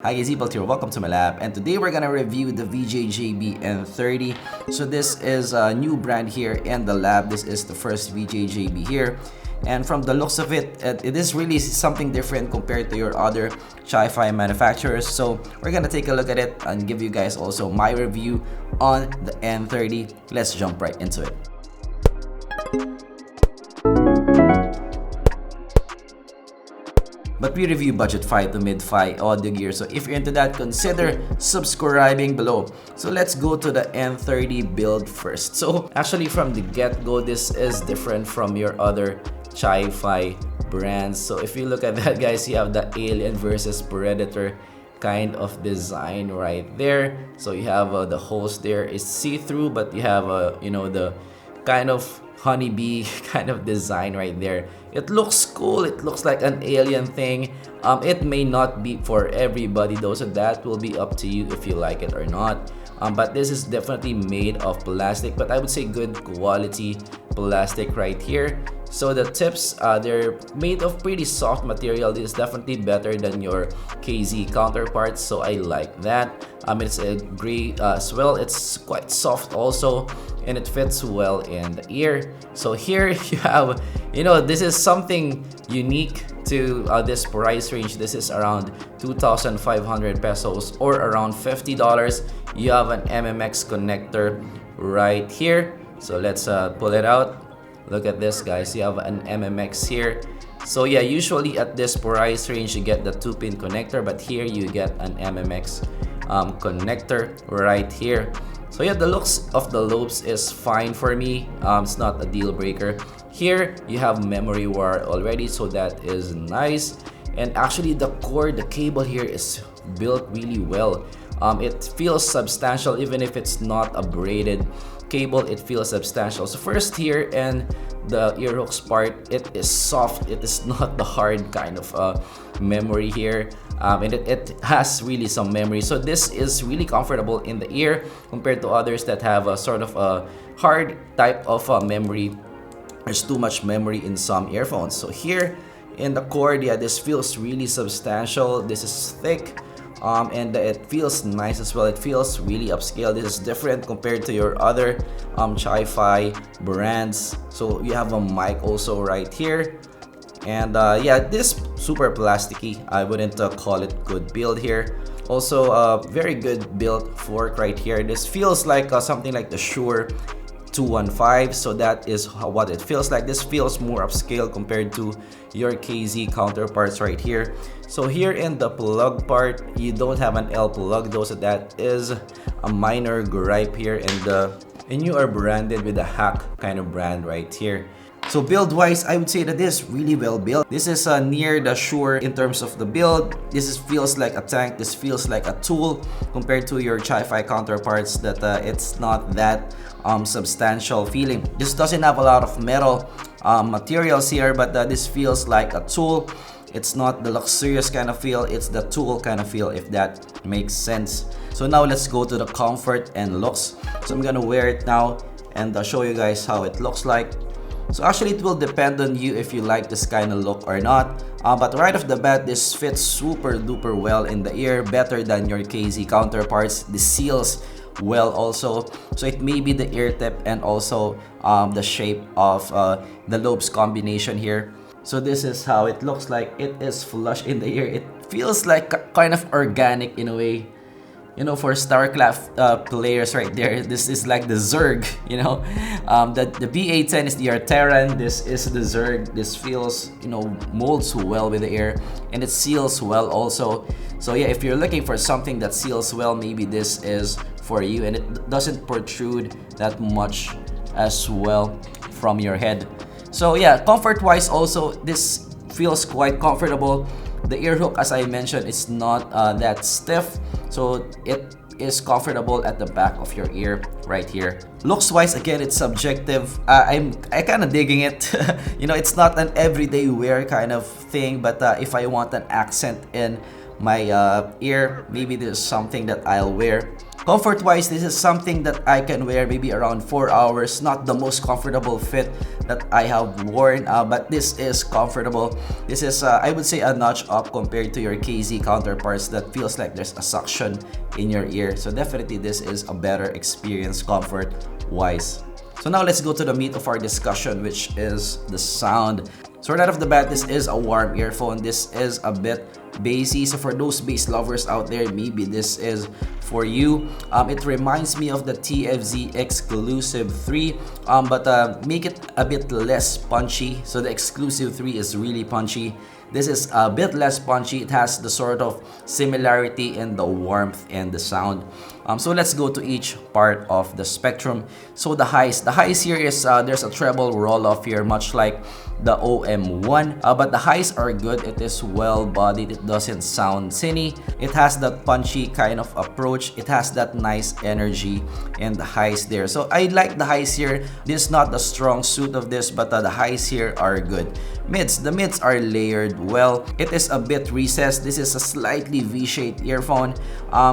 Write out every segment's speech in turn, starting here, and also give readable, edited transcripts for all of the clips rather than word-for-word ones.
Hi, zpolt here, welcome to my lab, and today we're gonna review the VJJB N30. So this is a new brand here in the lab. This is the first VJJB here, and from the looks of it, it is really something different compared to your other chi-fi manufacturers. So we're gonna take a look at it and give you guys also my review on the N30. Let's jump right into it. But we review budget-fi to mid-fi audio gear, so if you're into that, consider subscribing below. So let's go to the N30 build first. So actually from the get-go, this is different from your other chi-fi brands. So if you look at that, guys, you have the Alien versus Predator kind of design right there. So you have the hose there is see-through, but you have the kind of honeybee kind of design right there. It looks cool, it looks like an alien thing. It may not be for everybody though, so that will be up to you if you like it or not. But this is definitely made of plastic, but I would say good quality plastic right here. So the tips, they're made of pretty soft material. This is definitely better than your KZ counterparts, so I like that. It's a gray as well. It's quite soft also, and it fits well in the ear. So here you have, this is something unique to this price range. This is around 2,500 pesos or around $50. You have an MMX connector right here. So let's pull it out. Look at this, guys. You have an MMX here. So yeah, usually at this price range you get the 2-pin connector, but here you get an MMX connector right here. So yeah, the looks of the lobes is fine for me. It's not a deal breaker. Here you have memory wire already, so that is nice. And actually the cord, the cable here is built really well. It feels substantial even if it's not a braided cable. It feels substantial. So first here, and the ear hooks part, it is soft. It is not the hard kind of memory here, and it has really some memory. So this is really comfortable in the ear compared to others that have a sort of a hard type of memory. There's too much memory in some earphones. So here in the cord, yeah, this feels really substantial. This is thick. And it feels nice as well. It feels really upscale. This is different compared to your other chi-fi brands. So you have a mic also right here, and yeah, this super plasticky. I wouldn't call it good build here. Also very good build fork right here. This feels like something like the Shure 215, so that is what it feels like. This feels more upscale compared to your KZ counterparts right here. So here in the plug part, you don't have an L plug though, so that is a minor gripe here, and you are branded with a hack kind of brand right here. So build wise, I would say that this is really well built. This is near the Shure in terms of the build. Feels like a tank. This feels like a tool compared to your chi-fi counterparts that it's not that substantial feeling. This doesn't have a lot of metal materials here, but this feels like a tool. It's not the luxurious kind of feel, it's the tool kind of feel, if that makes sense. So now let's go to the comfort and looks. So I'm gonna wear it now and show you guys how it looks like. So actually it will depend on you if you like this kind of look or not. But right off the bat, this fits super duper well in the ear, better than your KZ counterparts. This seals well also. So it may be the ear tip and also the shape of the lobes combination here. So this is how it looks like. It is flush in the ear. It feels like kind of organic in a way. For StarCraft players right there, this is like the Zerg, the BA10 is the Arteran, this is the Zerg. This feels, molds well with the air, and it seals well also. So yeah, if you're looking for something that seals well, maybe this is for you, and it doesn't protrude that much as well from your head. So yeah, comfort wise also, this feels quite comfortable. The ear hook, as I mentioned, is not that stiff, so it is comfortable at the back of your ear right here. Looks wise, again, it's subjective. I kind of digging it. It's not an everyday wear kind of thing, but if I want an accent in my ear, maybe there's something that I'll wear Comfort wise, this is something that I can wear maybe around 4 hours. Not the most comfortable fit that I have worn, but this is comfortable. This is I would say a notch up compared to your KZ counterparts that feels like there's a suction in your ear. So definitely this is a better experience comfort wise. So now let's go to the meat of our discussion, which is the sound. So right off the bat, this is a warm earphone. This is a bit bassy. So for those bass lovers out there, maybe this is for you. It reminds me of the TFZ Exclusive 3, but make it a bit less punchy. So the Exclusive 3 is really punchy. This is a bit less punchy. It has the sort of similarity in the warmth and the sound. So let's go to each part of the spectrum. So the highs here is there's a treble roll off here, much like the OM1, but the highs are good. It is well bodied. It doesn't sound tinny. It has that punchy kind of approach. It has that nice energy in the highs there. So I like the highs here. This is not the strong suit of this, but the highs here are good. The mids are layered well. It is a bit recessed. This is a slightly V-shaped earphone.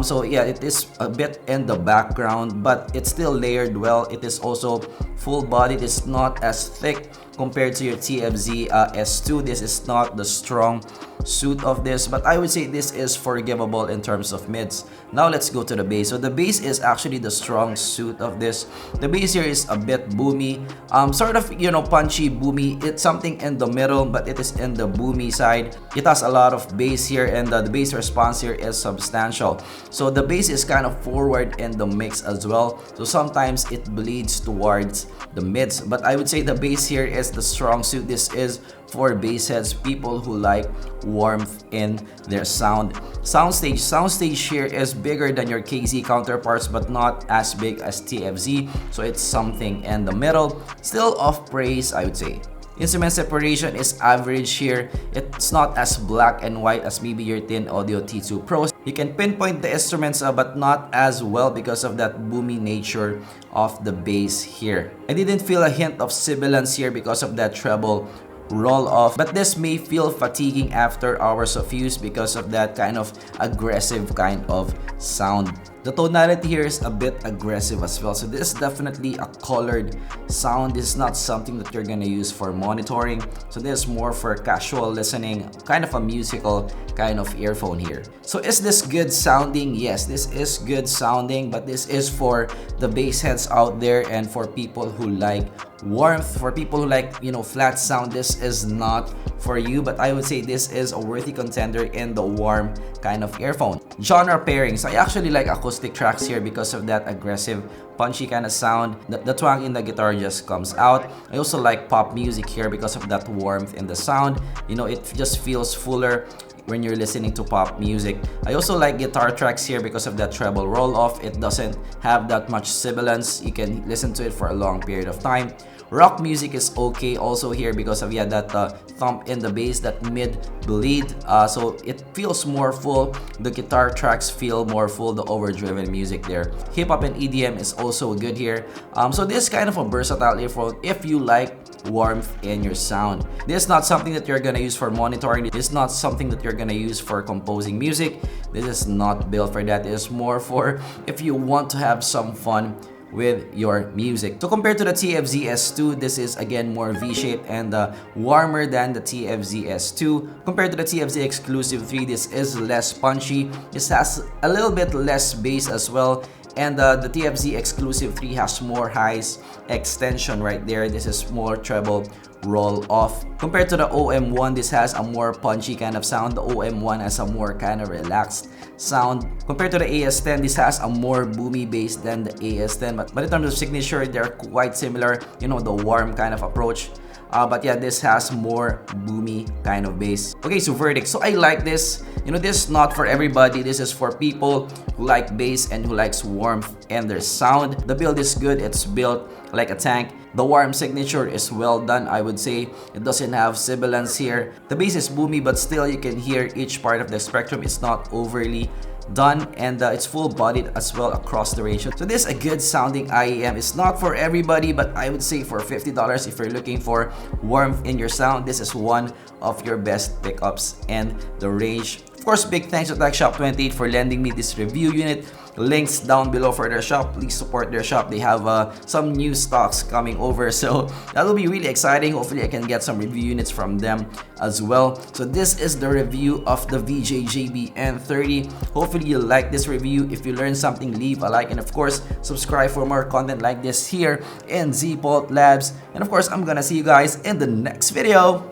So yeah, it is a bit in the background, but it's still layered well. It is also full bodied. It's not as thick compared to your TFZ S2. This is not the strong suit of this, but I would say this is forgivable in terms of mids. Now let's go to the bass. So the bass is actually the strong suit of this. The bass here is a bit boomy, sort of, you know, punchy, boomy. It's something in the middle, but it is in the boomy side. It has a lot of bass here, and the bass response here is substantial. So the bass is kind of forward in the mix as well. So sometimes it bleeds towards the mids, but I would say the bass here is the strong suit. This is for bassheads, people who like warmth in their sound. Soundstage here is bigger than your KZ counterparts, but not as big as TFZ. So it's something in the middle. Still off praise, I would say. Instrument separation is average here. It's not as black and white as maybe your Tin Audio T2 Pros. You can pinpoint the instruments, but not as well because of that boomy nature of the bass here. I didn't feel a hint of sibilance here because of that treble roll off, but this may feel fatiguing after hours of use because of that kind of aggressive kind of sound. The tonality here is a bit aggressive as well. So this is definitely a colored sound. This is not something that you're gonna use for monitoring. So this is more for casual listening, kind of a musical kind of earphone here. So is this good sounding? Yes, this is good sounding, but this is for the bass heads out there and for people who like warmth, for people who like, you know, flat sound. This is not for you, but I would say this is a worthy contender in the warm kind of earphone. Genre pairings, I actually like acoustic tracks here because of that aggressive, punchy kind of sound. The twang in the guitar just comes out. I also like pop music here because of that warmth in the sound. You know, it just feels fuller when you're listening to pop music. I also like guitar tracks here because of that treble roll off. It doesn't have that much sibilance. You can listen to it for a long period of time. Rock music is okay also here because of that thump in the bass, that mid bleed. So it feels more full. The guitar tracks feel more full, the overdriven music there. Hip hop and EDM is also good here. So this is kind of a versatile earphone if you like warmth in your sound. This is not something that you're gonna use for monitoring. This is not something that you're gonna use for composing music. This is not built for that. It is more for if you want to have some fun with your music. So compared to the TFZ S2, this is again more V-shaped and warmer than the TFZ S2. Compared to the TFZ Exclusive 3, this is less punchy. This has a little bit less bass as well. And the TFZ Exclusive 3 has more highs extension right there. This is more treble roll off. Compared to the OM1, this has a more punchy kind of sound. The OM1 has a more kind of relaxed sound. Compared to the AS10, this has a more boomy bass than the AS10. But in terms of signature, they're quite similar. You know, the warm kind of approach. But yeah, this has more boomy kind of bass. Okay, so verdict. So I like this. You know, this is not for everybody. This is for people who like bass and who likes warmth and their sound. The build is good. It's built like a tank. The warm signature is well done, I would say. It doesn't have sibilance here. The bass is boomy, but still you can hear each part of the spectrum. It's not overly done, and it's full bodied as well across the range. So this is a good sounding IEM. It's not for everybody, but I would say for $50, if you're looking for warmth in your sound, this is one of your best pickups in the range. Of course, big thanks to TechShop28 for lending me this review unit. links down below for their shop. Please support their shop. They have some new stocks coming over, so that will be really exciting. Hopefully I can get some review units from them as well. So this is the review of the VJJB N30. Hopefully you like this review. If you learned something, leave a like, and of course subscribe for more content like this here in zpolt Labs. And of course I'm gonna see you guys in the next video.